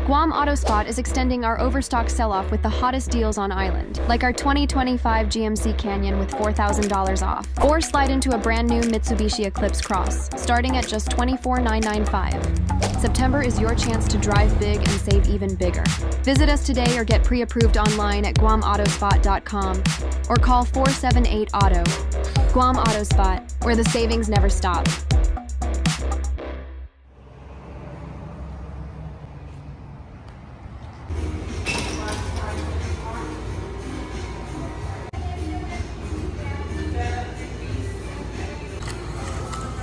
[SPEAKER 4] Guam AutoSpot is extending our overstock sell-off with the hottest deals on island, like our 2025 GMC Canyon with $4,000 off, or slide into a brand new Mitsubishi Eclipse Cross, starting at just $24,995. September is your chance to drive big and save even bigger. Visit us today or get pre-approved online at guamautospot.com or call 478-AUTO. Guam AutoSpot, where the savings never stop.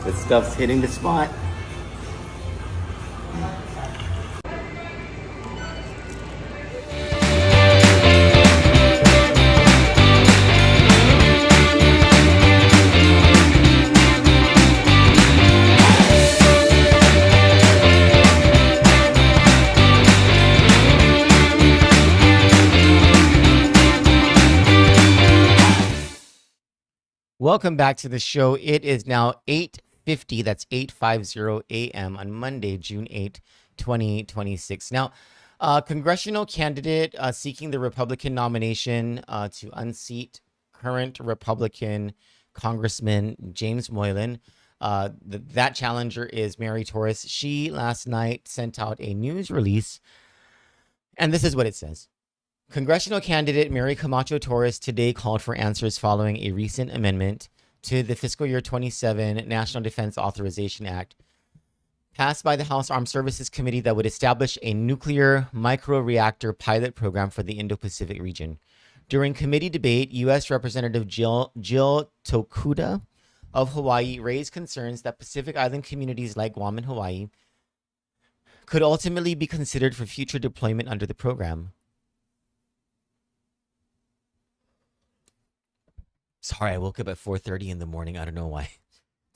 [SPEAKER 2] This stuff's hitting the spot. Welcome back to the show. It is now 8:50. That's 8:50 a.m. on Monday, June 8, 2026. Now, congressional candidate seeking the Republican nomination to unseat current Republican Congressman James Moylan. That challenger is Mary Torres. She last night sent out a news release, and this is what it says. Congressional candidate Mary Camacho Torres today called for answers following a recent amendment to the fiscal year 27 National Defense Authorization Act passed by the House Armed Services Committee that would establish a nuclear microreactor pilot program for the Indo-Pacific region. During committee debate, U.S. Representative Jill Tokuda of Hawaii raised concerns that Pacific Island communities like Guam and Hawaii could ultimately be considered for future deployment under the program. Sorry, I woke up at 4:30 in the morning. I don't know why.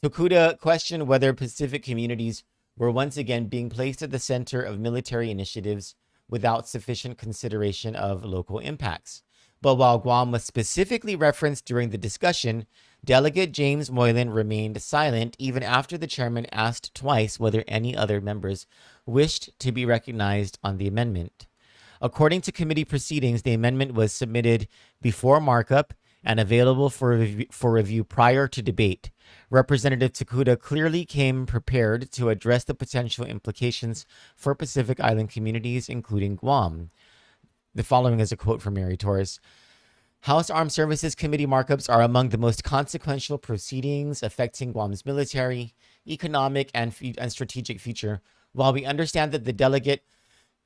[SPEAKER 2] Tokuda questioned whether Pacific communities were once again being placed at the center of military initiatives without sufficient consideration of local impacts. But while Guam was specifically referenced during the discussion, Delegate James Moylan remained silent even after the chairman asked twice whether any other members wished to be recognized on the amendment. According to committee proceedings, the amendment was submitted before markup and available for review prior to debate. Representative Tokuda clearly came prepared to address the potential implications for Pacific Island communities, including Guam. The following is a quote from Mary Torres. House Armed Services Committee markups are among the most consequential proceedings affecting Guam's military, economic, and strategic future. While we understand that the delegate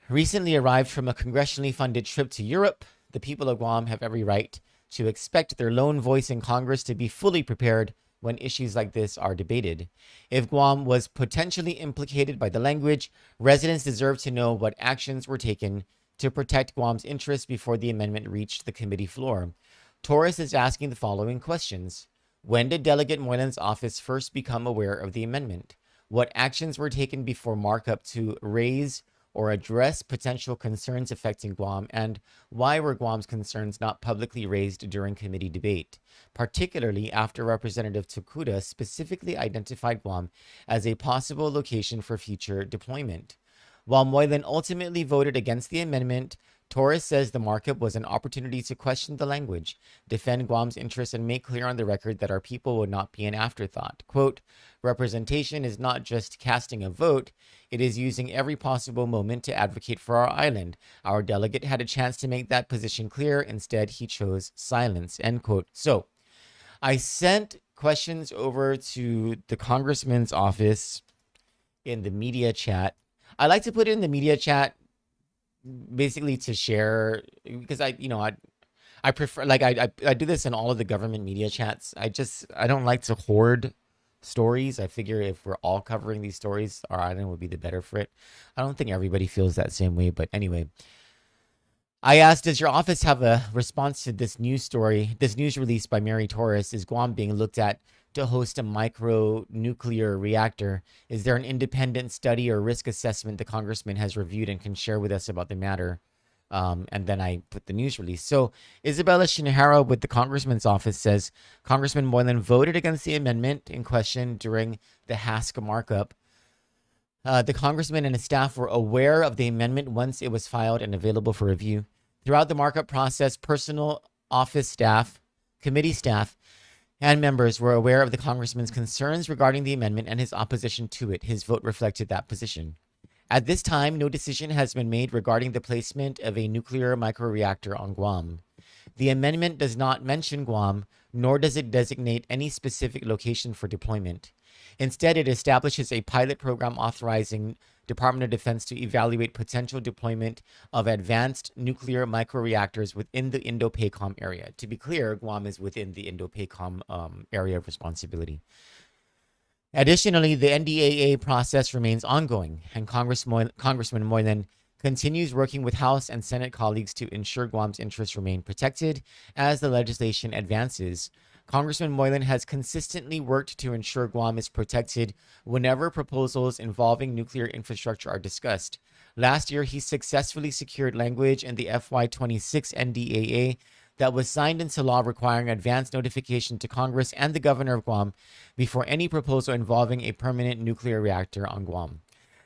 [SPEAKER 2] recently arrived from a congressionally funded trip to Europe, the people of Guam have every right to expect their lone voice in Congress to be fully prepared when issues like this are debated. If Guam was potentially implicated by the language, residents deserve to know what actions were taken to protect Guam's interests before the amendment reached the committee floor. Torres is asking the following questions. When did Delegate Moylan's office first become aware of the amendment? What actions were taken before markup to raise or address potential concerns affecting Guam, and why were Guam's concerns not publicly raised during committee debate, particularly after Representative Tokuda specifically identified Guam as a possible location for future deployment? While Moylan ultimately voted against the amendment, Torres says the markup was an opportunity to question the language, defend Guam's interests, and make clear on the record that our people would not be an afterthought. Quote, representation is not just casting a vote, it is using every possible moment to advocate for our island. Our delegate had a chance to make that position clear. Instead, he chose silence, end quote. So I sent questions over to the congressman's office in the media chat. I like to put it in the media chat basically to share, because I prefer, like, I do this in all of the government media chats. I don't like to hoard stories. I figure if we're all covering these stories, our island would be the better for it. I don't think everybody feels that same way, but anyway, I asked, does your office have a response to this news story, this news release by Mary Torres? Is Guam being looked at to host a micronuclear reactor? Is there an independent study or risk assessment the congressman has reviewed and can share with us about the matter? And then I put the news release. So Isabella Shinhara with the congressman's office says Congressman Moylan voted against the amendment in question during the HASC markup. The congressman and his staff were aware of the amendment once it was filed and available for review. Throughout the markup process, personal office staff, committee staff, and members were aware of the congressman's concerns regarding the amendment and his opposition to it. His vote reflected that position. At this time, no decision has been made regarding the placement of a nuclear microreactor on Guam. The amendment does not mention Guam, nor does it designate any specific location for deployment. Instead, it establishes a pilot program authorizing Department of Defense to evaluate potential deployment of advanced nuclear microreactors within the Indo-PACOM area. To be clear, Guam is within the Indo-PACOM area of responsibility. Additionally, the NDAA process remains ongoing, and Congressman Moylan continues working with House and Senate colleagues to ensure Guam's interests remain protected as the legislation advances. Congressman Moylan has consistently worked to ensure Guam is protected whenever proposals involving nuclear infrastructure are discussed. Last year, he successfully secured language in the FY26 NDAA that was signed into law requiring advance notification to Congress and the governor of Guam before any proposal involving a permanent nuclear reactor on Guam.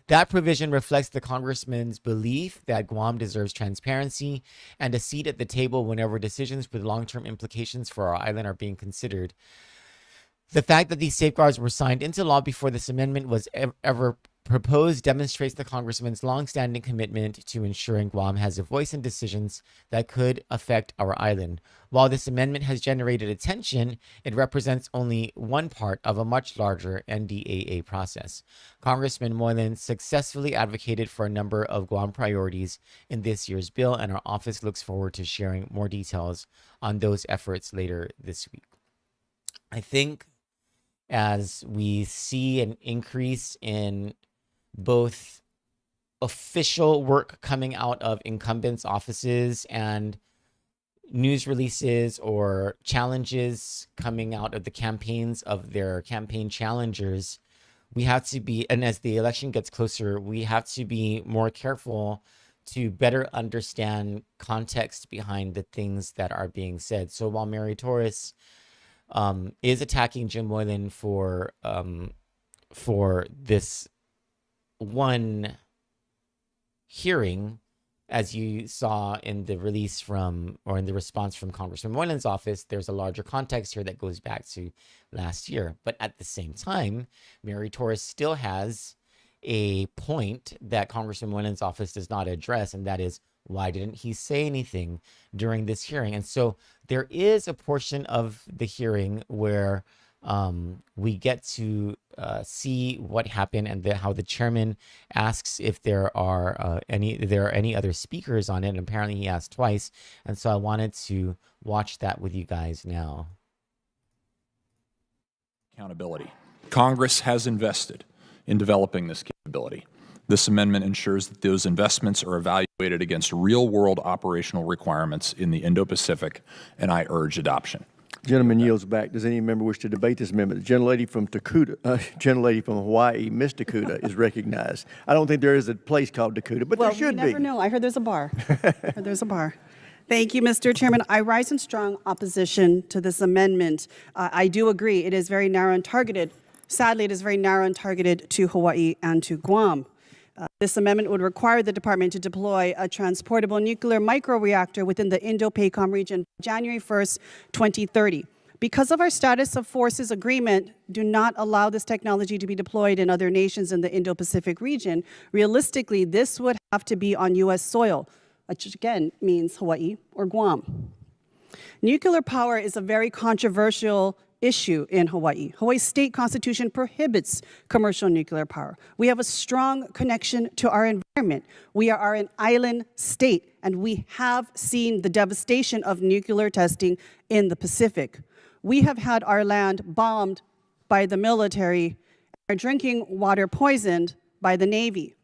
[SPEAKER 2] That provision reflects the congressman's belief that Guam deserves transparency and a seat at the table whenever decisions with long-term implications for our island are being considered. The fact that these safeguards were signed into law before this amendment was ever proposed demonstrates the congressman's long-standing commitment to ensuring Guam has a voice in decisions that could affect our island. While this amendment has generated attention, it represents only one part of a much larger NDAA process. Congressman Moylan successfully advocated for a number of Guam priorities in this year's bill, and our office looks forward to sharing more details on those efforts later this week. I think as we see an increase in both official work coming out of incumbents' offices and news releases or challenges coming out of the campaigns of their campaign challengers, we have to be, and as the election gets closer, we have to be more careful to better understand context behind the things that are being said. So while Mary Torres is attacking Jim Moylan for this one hearing, as you saw in the release from, or in the response from Congressman Moylan's office, there's a larger context here that goes back to last year. But at the same time, Mary Torres still has a point that Congressman Moylan's office does not address, and that is, why didn't he say anything during this hearing? And so there is a portion of the hearing where we get to see what happened, and how the chairman asks if there are any other speakers on it. And apparently he asked twice. And so I wanted to watch that with you guys now.
[SPEAKER 5] Accountability. Congress has invested in developing this capability. This amendment ensures that those investments are evaluated against real-world operational requirements in the Indo-Pacific, and I urge adoption.
[SPEAKER 6] Gentleman yields back. Does any member wish to debate this amendment? The gentlelady from Hawaii, Miss Dakota, is recognized. I don't think there is a place called Dakota, but there should be.
[SPEAKER 7] Well, you never know. I heard there's a bar. Thank you, Mr. Chairman. I rise in strong opposition to this amendment. I do agree it is very narrow and targeted. Sadly, it is very narrow and targeted to Hawaii and to Guam. This amendment would require the department to deploy a transportable nuclear microreactor within the Indo-PACOM region January 1st, 2030. Because of our status of forces agreement do not allow this technology to be deployed in other nations in the Indo-Pacific region, realistically, this would have to be on U.S. soil, which again means Hawaii or Guam. Nuclear power is a very controversial issue in Hawaii. Hawaii's state constitution prohibits commercial nuclear power. We have a strong connection to our environment. We are an island state, and we have seen the devastation of nuclear testing in the Pacific. We have had our land bombed by the military, our drinking water poisoned by the Navy.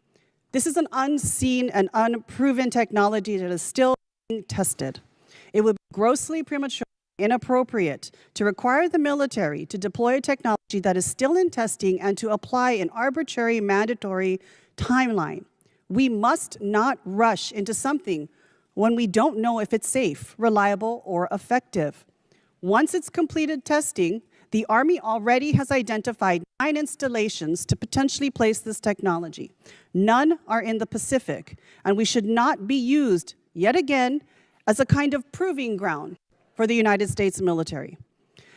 [SPEAKER 7] This is an unseen and unproven technology that is still being tested. It would be grossly premature, inappropriate to require the military to deploy a technology that is still in testing and to apply an arbitrary mandatory timeline. We must not rush into something when we don't know if it's safe, reliable, or effective. Once it's completed testing, the Army already has identified 9 installations to potentially place this technology. None are in the Pacific, and we should not be used, yet again, as a kind of proving ground for the United States military.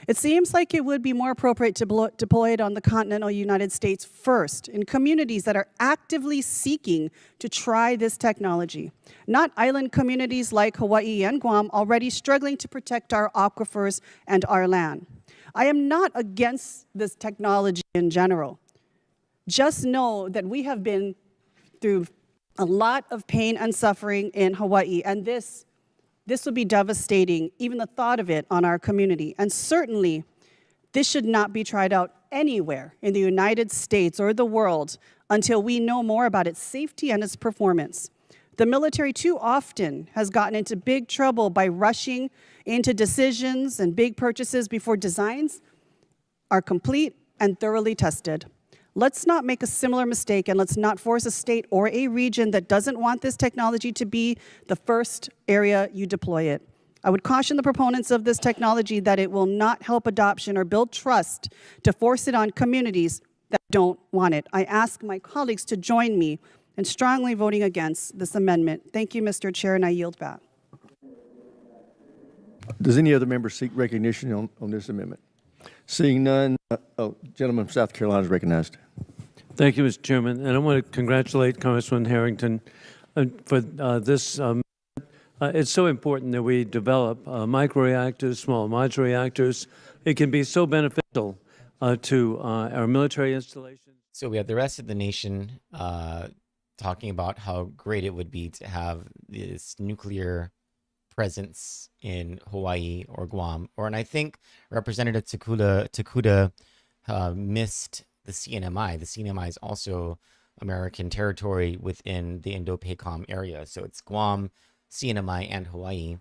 [SPEAKER 7] It seems like it would be more appropriate to deploy it on the continental United States first, in communities that are actively seeking to try this technology, not island communities like Hawaii and Guam already struggling to protect our aquifers and our land. I am not against this technology in general. Just know that we have been through a lot of pain and suffering in Hawaii, and this would be devastating, even the thought of it, on our community. And certainly, this should not be tried out anywhere in the United States or the world until we know more about its safety and its performance. The military too often has gotten into big trouble by rushing into decisions and big purchases before designs are complete and thoroughly tested. Let's not make a similar mistake, and let's not force a state or a region that doesn't want this technology to be the first area you deploy it. I would caution the proponents of this technology that it will not help adoption or build trust to force it on communities that don't want it. I ask my colleagues to join me in strongly voting against this amendment. Thank you, Mr. Chair, and I yield back.
[SPEAKER 6] Does any other member seek recognition on this amendment? Seeing none, gentleman from South Carolina is recognized.
[SPEAKER 8] Thank you, Mr. Chairman. And I want to congratulate Congressman Harrington for this. It's so important that we develop microreactors, small modular reactors. It can be so beneficial to our military installations.
[SPEAKER 2] So we have the rest of the nation talking about how great it would be to have this nuclear presence in Hawaii or Guam, and I think Representative Takuda missed the CNMI. The CNMI is also American territory within the Indo-PACOM area, so it's Guam, CNMI, and Hawaii.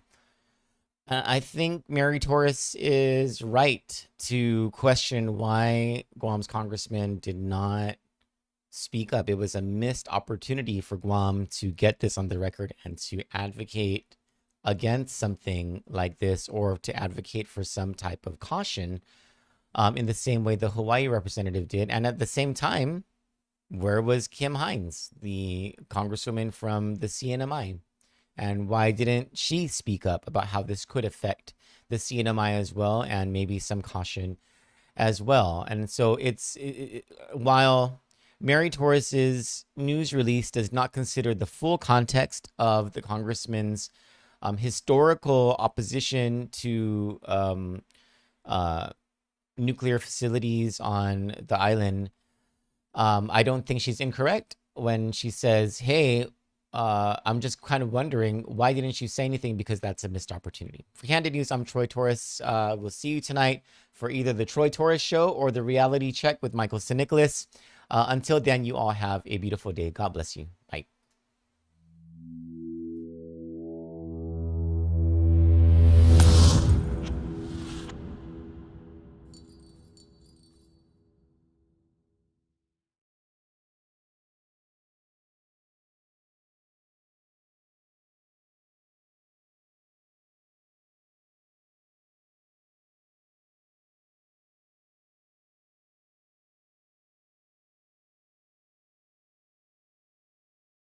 [SPEAKER 2] I think Mary Torres is right to question why Guam's congressman did not speak up. It was a missed opportunity for Guam to get this on the record and to advocate against something like this, or to advocate for some type of caution in the same way the Hawaii representative did. And at the same time, where was Kim Hines, the congresswoman from the CNMI? And why didn't she speak up about how this could affect the CNMI as well, and maybe some caution as well? And so while Mary Torres's news release does not consider the full context of the congressman's historical opposition to nuclear facilities on the island, I don't think she's incorrect when she says, hey, I'm just kind of wondering, why didn't you say anything? Because that's a missed opportunity. For Kandit News, I'm Troy Torres. We'll see you tonight for either the Troy Torres Show or the Reality Check with Michael St. Nicholas. Until then, you all have a beautiful day. God bless you. Bye.